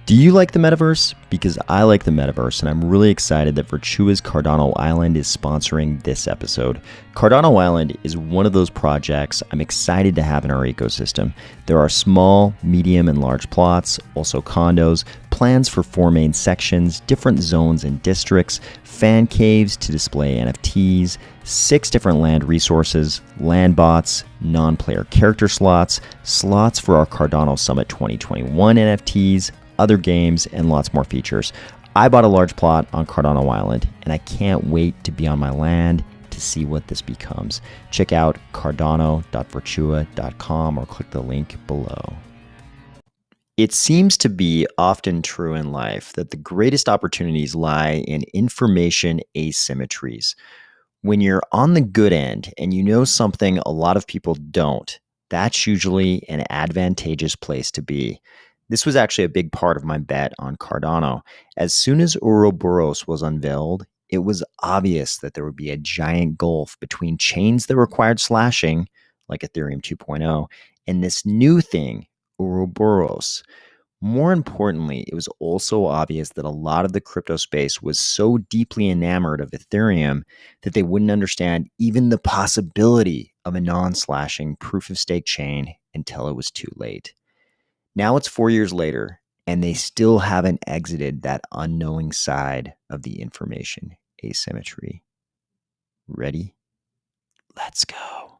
Do you like the metaverse? Because I like the metaverse, and I'm really excited that Virtua's Cardano Island is sponsoring this episode. Cardano Island is one of those projects I'm excited to have in our ecosystem. There are small, medium, and large plots, also condos, plans for 4 main sections, different zones and districts, fan caves to display NFTs, 6 different land resources, land bots, non-player character slots, slots for our Cardano Summit 2021 NFTs, other games, and lots more features. I bought a large plot on Cardano Island, and I can't wait to be on my land to see what this becomes. Check out cardano.virtua.com or click the link below. It seems to be often true in life that the greatest opportunities lie in information asymmetries. When you're on the good end and you know something a lot of people don't, that's usually an advantageous place to be. This was actually a big part of my bet on Cardano. As soon as Ouroboros was unveiled, it was obvious that there would be a giant gulf between chains that required slashing, like Ethereum 2.0, and this new thing, Ouroboros. More importantly, it was also obvious that a lot of the crypto space was so deeply enamored of Ethereum that they wouldn't understand even the possibility of a non-slashing proof-of-stake chain until it was too late. Now it's 4 years later, and they still haven't exited that unknowing side of the information asymmetry. Ready? Let's go.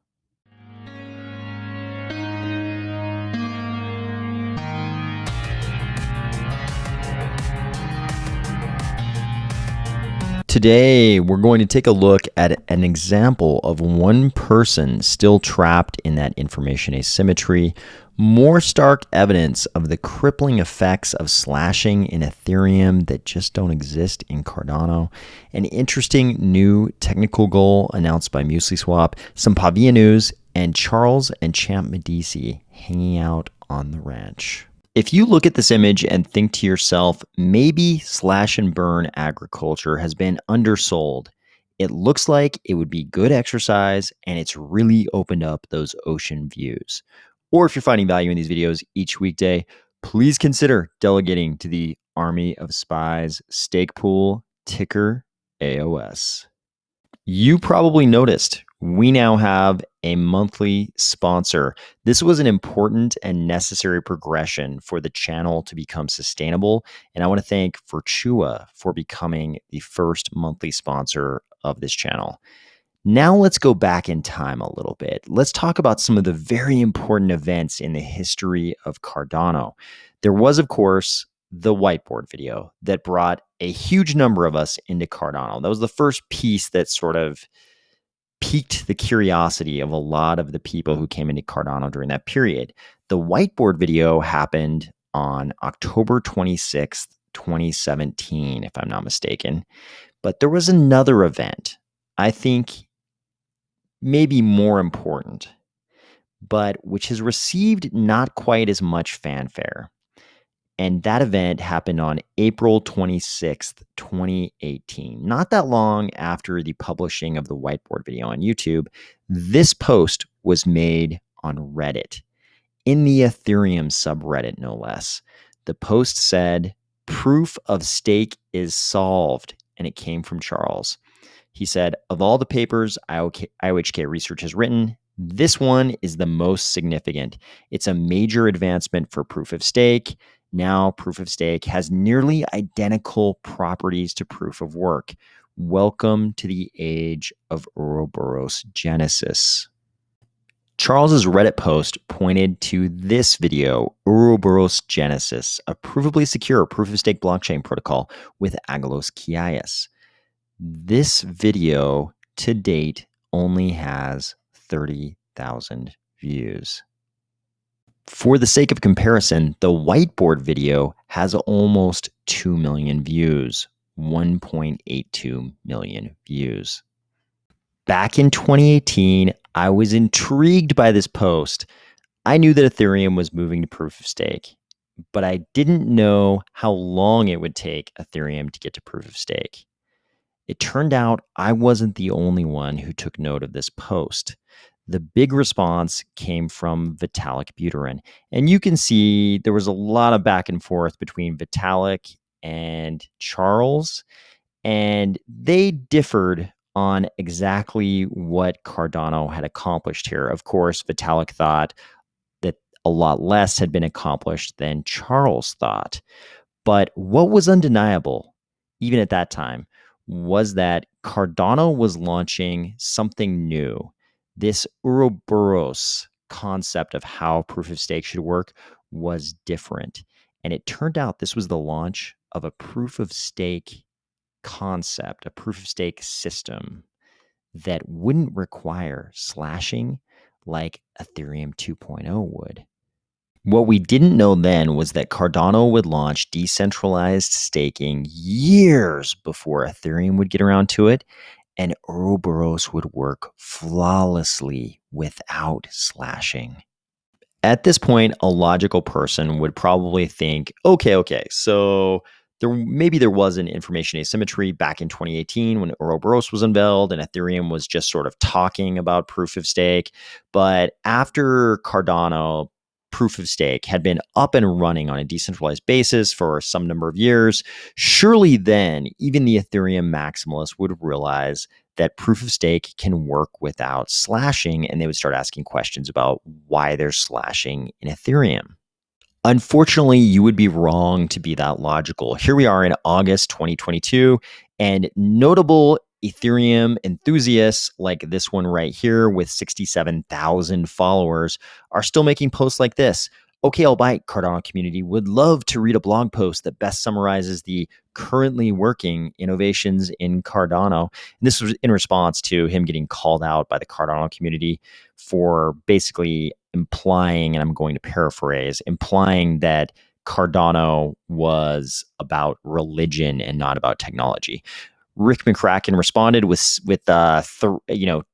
Today, we're going to take a look at an example of one person still trapped in that information asymmetry, more stark evidence of the crippling effects of slashing in Ethereum that just don't exist in Cardano, an interesting new technical goal announced by MuesliSwap, some Pavia news, and Charles and Champ Medici hanging out on the ranch. If you look at this image and think to yourself, maybe slash and burn agriculture has been undersold, it looks like it would be good exercise and it's really opened up those ocean views. Or if you're finding value in these videos each weekday, please consider delegating to the Army of Spies stake pool, ticker AOS. You probably noticed we now have a monthly sponsor. This was an important and necessary progression for the channel to become sustainable. And I want to thank Virtua for becoming the first monthly sponsor of this channel. Now let's go back in time a little bit. Let's talk about some of the very important events in the history of Cardano. There was, of course, the whiteboard video that brought a huge number of us into Cardano. That was the first piece that sort of piqued the curiosity of a lot of the people who came into Cardano during that period. The whiteboard video happened on October 26th, 2017, if I'm not mistaken. But there was another event, I think maybe more important, but which has received not quite as much fanfare. And that event happened on April 26th, 2018. Not that long after the publishing of the whiteboard video on YouTube, this post was made on Reddit, in the Ethereum subreddit, no less. The post said, "Proof of stake is solved," and it came from Charles. He said, "Of all the papers IOHK Research has written, this one is the most significant. It's a major advancement for proof of stake. Now, proof of stake has nearly identical properties to proof of work. Welcome to the age of Ouroboros Genesis." Charles's Reddit post pointed to this video, Ouroboros Genesis, a provably secure proof of stake blockchain protocol with Aggelos Kiais. This video to date only has 30,000 views. For the sake of comparison, the whiteboard video has almost 2 million views, 1.82 million views. Back in 2018, I was intrigued by this post. I knew that Ethereum was moving to proof of stake, but I didn't know how long it would take Ethereum to get to proof of stake. It turned out I wasn't the only one who took note of this post. The big response came from Vitalik Buterin. And you can see there was a lot of back and forth between Vitalik and Charles, and they differed on exactly what Cardano had accomplished here. Of course, Vitalik thought that a lot less had been accomplished than Charles thought. But what was undeniable, even at that time, was that Cardano was launching something new. This Ouroboros concept of how proof of stake should work was different. And it turned out this was the launch of a proof of stake concept, a proof of stake system that wouldn't require slashing like Ethereum 2.0 would. What we didn't know then was that Cardano would launch decentralized staking years before Ethereum would get around to it, and Ouroboros would work flawlessly without slashing. At this point, a logical person would probably think, okay, so there was an information asymmetry back in 2018 when Ouroboros was unveiled and Ethereum was just sort of talking about proof of stake. But after Cardano, proof of stake had been up and running on a decentralized basis for some number of years, surely then even the Ethereum maximalists would realize that proof of stake can work without slashing, and they would start asking questions about why there's slashing in Ethereum. Unfortunately, you would be wrong to be that logical. Here we are in August 2022, and notable Ethereum enthusiasts like this one right here with 67,000 followers are still making posts like this. Okay, I'll bite, Cardano community. Would love to read a blog post that best summarizes the currently working innovations in Cardano. And this was in response to him getting called out by the Cardano community for basically implying, and I'm going to paraphrase, implying that Cardano was about religion and not about technology. Rick McCracken responded with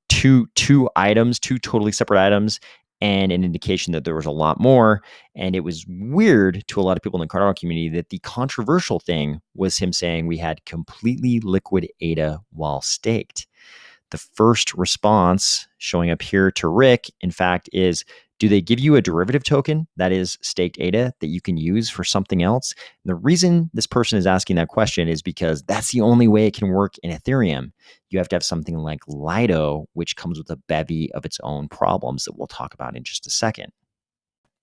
two items, two totally separate items, and an indication that there was a lot more. And it was weird to a lot of people in the Cardano community that the controversial thing was him saying we had completely liquid ADA while staked. The first response showing up here to Rick, in fact, is, do they give you a derivative token that is staked ADA that you can use for something else? And the reason this person is asking that question is because that's the only way it can work in Ethereum. You have to have something like Lido, which comes with a bevy of its own problems that we'll talk about in just a second.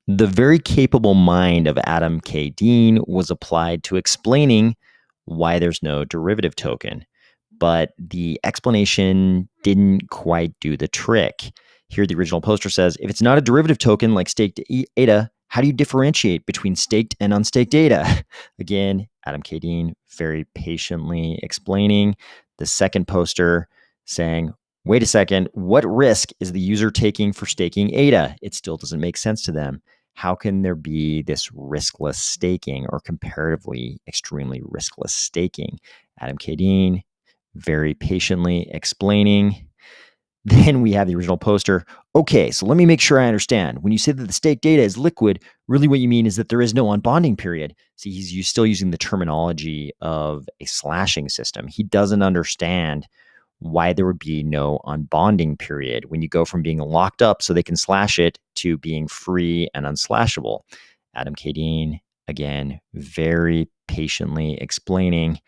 The very capable mind of Adam K. Dean was applied to explaining why there's no derivative token, but the explanation didn't quite do the trick. Here, the original poster says, if it's not a derivative token like staked ADA, how do you differentiate between staked and unstaked ADA? Again, Adam K. Dean very patiently explaining. The second poster saying, wait a second, what risk is the user taking for staking ADA? It still doesn't make sense to them. How can there be this riskless staking or comparatively extremely riskless staking? Adam K. Dean very patiently explaining. Then we have the original poster. Okay, so let me make sure I understand. When you say that the staked data is liquid, really what you mean is that there is no unbonding period. See, he's still using the terminology of a slashing system. He doesn't understand why there would be no unbonding period when you go from being locked up so they can slash it to being free and unslashable. Adam K. Dean, again, very patiently explaining.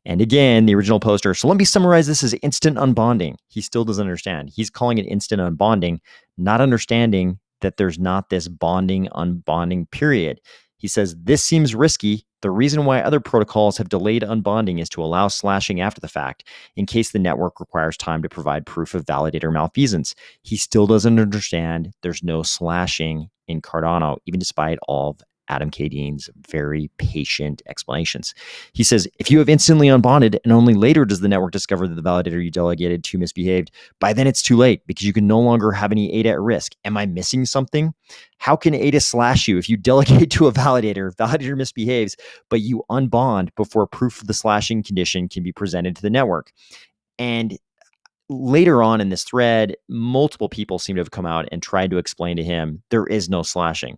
And again, the original poster. So let me summarize this as instant unbonding. He still doesn't understand. He's calling it instant unbonding, not understanding that there's not this bonding unbonding period. He says, this seems risky. The reason why other protocols have delayed unbonding is to allow slashing after the fact, in case the network requires time to provide proof of validator malfeasance. He still doesn't understand there's no slashing in Cardano, even despite all of Adam K. Dean's very patient explanations. He says, if you have instantly unbonded and only later does the network discover that the validator you delegated to misbehaved, by then it's too late because you can no longer have any ADA at risk. Am I missing something? How can ADA slash you if you delegate to a validator misbehaves, but you unbond before proof of the slashing condition can be presented to the network? And later on in this thread, multiple people seem to have come out and tried to explain to him there is no slashing.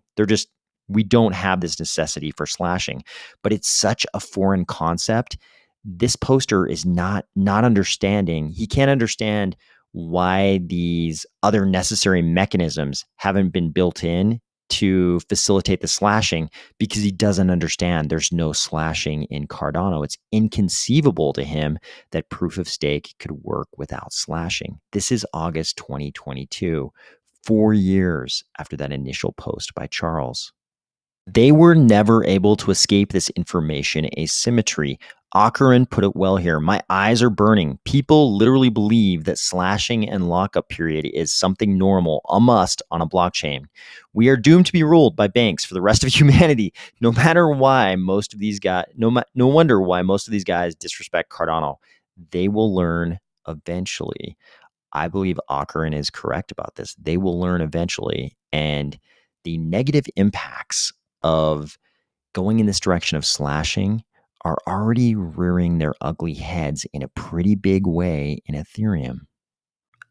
We don't have this necessity for slashing, but it's such a foreign concept. This poster is not understanding. He can't understand why these other necessary mechanisms haven't been built in to facilitate the slashing, because he doesn't understand there's no slashing in Cardano. It's inconceivable to him that proof of stake could work without slashing. This is August 2022, 4 years after that initial post by Charles. They were never able to escape this information asymmetry. Akaran put it well here. My eyes are burning. People literally believe that slashing and lockup period is something normal, a must on a blockchain. We are doomed to be ruled by banks for the rest of humanity. No matter why most of these guys, no wonder why most of these guys disrespect Cardano. They will learn eventually. I believe Akaran is correct about this. They will learn eventually, and the negative impacts of going in this direction of slashing are already rearing their ugly heads in a pretty big way in Ethereum.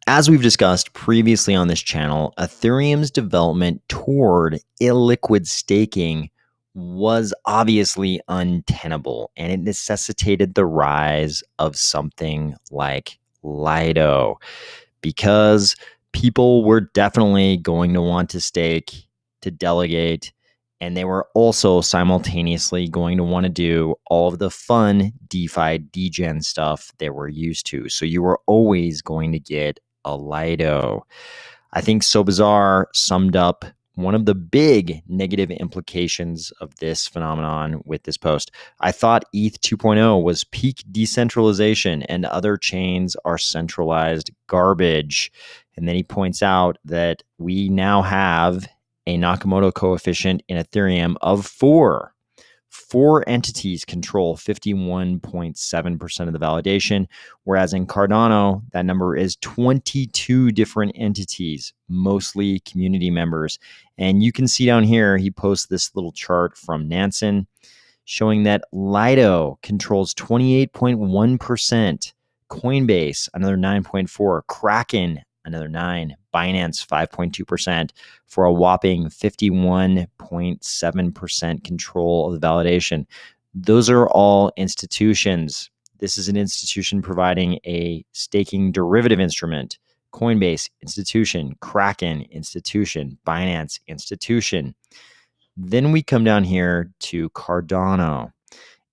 As we've discussed previously on this channel, Ethereum's development toward illiquid staking was obviously untenable, and it necessitated the rise of something like Lido, because people were definitely going to want to stake, to delegate, and they were also simultaneously going to want to do all of the fun DeFi degen stuff they were used to. So you were always going to get a Lido. I think So Bizarre summed up one of the big negative implications of this phenomenon with this post. I thought ETH 2.0 was peak decentralization and other chains are centralized garbage. And then he points out that we now have a Nakamoto coefficient in Ethereum of 4. 4 entities control 51.7% of the validation, whereas in Cardano, that number is 22 different entities, mostly community members. And you can see down here, he posts this little chart from Nansen showing that Lido controls 28.1%, Coinbase, another 9.4%, Kraken, another 9%, Binance 5.2%, for a whopping 51.7% control of the validation. Those are all institutions. This is an institution providing a staking derivative instrument. Coinbase, institution. Kraken, institution. Binance, institution. Then we come down here to Cardano.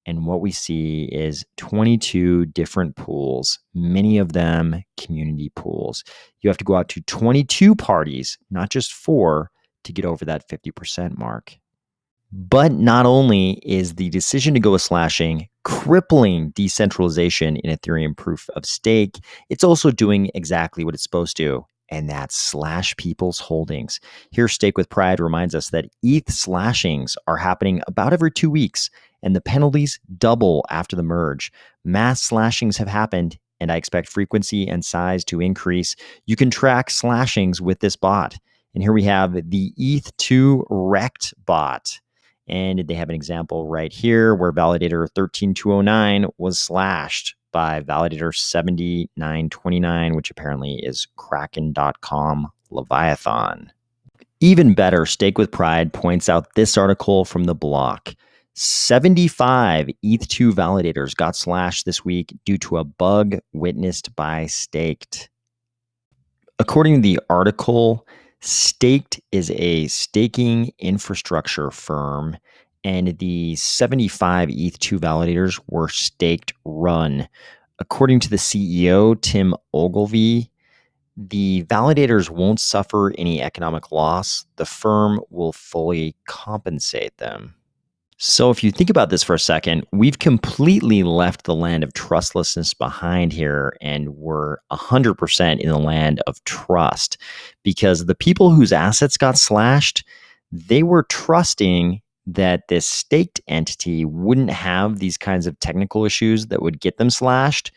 And what we see is 22 different pools, many of them community pools. You have to go out to 22 parties, not just 4, to get over that 50% mark. But not only is the decision to go with slashing crippling decentralization in Ethereum proof of stake, it's also doing exactly what it's supposed to, and that's slash people's holdings. Here, Stake with Pride reminds us that ETH slashings are happening about every 2 weeks, and the penalties double after the merge. Mass slashings have happened, and I expect frequency and size to increase. You can track slashings with this bot. And here we have the ETH2 Rect bot. And they have an example right here where validator 13209 was slashed by validator 7929, which apparently is Kraken.com Leviathan. Even better, Stake with Pride points out this article from the block. 75 ETH2 validators got slashed this week due to a bug witnessed by Staked. According to the article, Staked is a staking infrastructure firm, and the 75 ETH2 validators were staked run. According to the CEO, Tim Ogilvy, the validators won't suffer any economic loss. The firm will fully compensate them. So if you think about this for a second, we've completely left the land of trustlessness behind here, and we're 100% in the land of trust, because the people whose assets got slashed, they were trusting that this staked entity wouldn't have these kinds of technical issues that would get them slashed.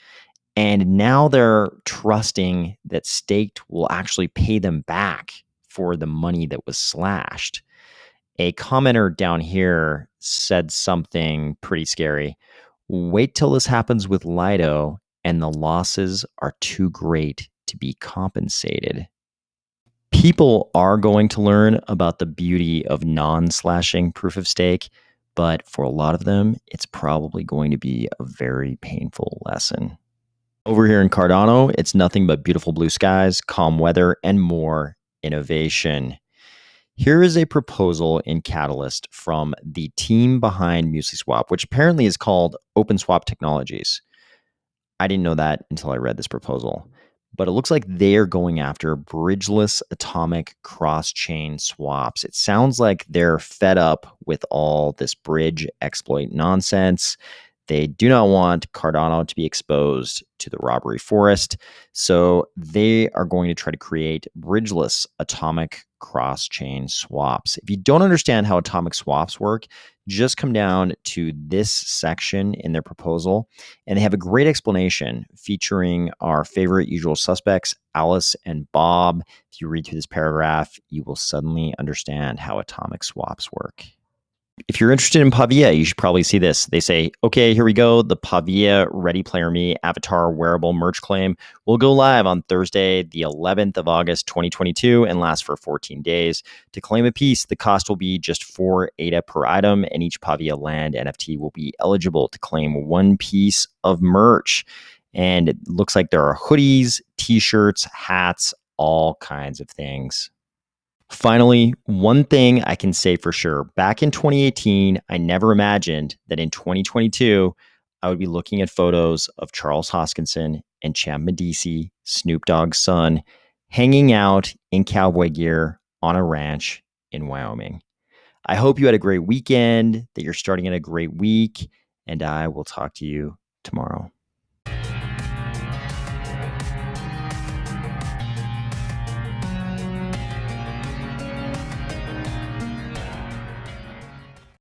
And now they're trusting that staked will actually pay them back for the money that was slashed. A commenter down here said something pretty scary. Wait till this happens with Lido and the losses are too great to be compensated. People are going to learn about the beauty of non-slashing proof of stake, but for a lot of them, it's probably going to be a very painful lesson. Over here in Cardano, it's nothing but beautiful blue skies, calm weather, and more innovation. Here is a proposal in Catalyst from the team behind MusliSwap, which apparently is called OpenSwap Technologies. I didn't know that until I read this proposal. But it looks like they're going after bridgeless atomic cross chain swaps. It sounds like they're fed up with all this bridge exploit nonsense. They do not want Cardano to be exposed to the robbery forest. So they are going to try to create bridgeless atomic cross chain swaps. If you don't understand how atomic swaps work, just come down to this section in their proposal, and they have a great explanation featuring our favorite usual suspects, Alice and Bob. If you read through this paragraph, you will suddenly understand how atomic swaps work. If you're interested in Pavia, you should probably see this. They say, okay, here we go. The Pavia Ready Player Me avatar wearable merch claim will go live on Thursday, the 11th of August, 2022, and last for 14 days. To claim a piece, the cost will be just 4 ADA per item, and each Pavia Land NFT will be eligible to claim one piece of merch. And it looks like there are hoodies, t-shirts, hats, all kinds of things. Finally, one thing I can say for sure. Back in 2018, I never imagined that in 2022, I would be looking at photos of Charles Hoskinson and Champ Medici, Snoop Dogg's son, hanging out in cowboy gear on a ranch in Wyoming. I hope you had a great weekend, that you're starting in a great week, and I will talk to you tomorrow.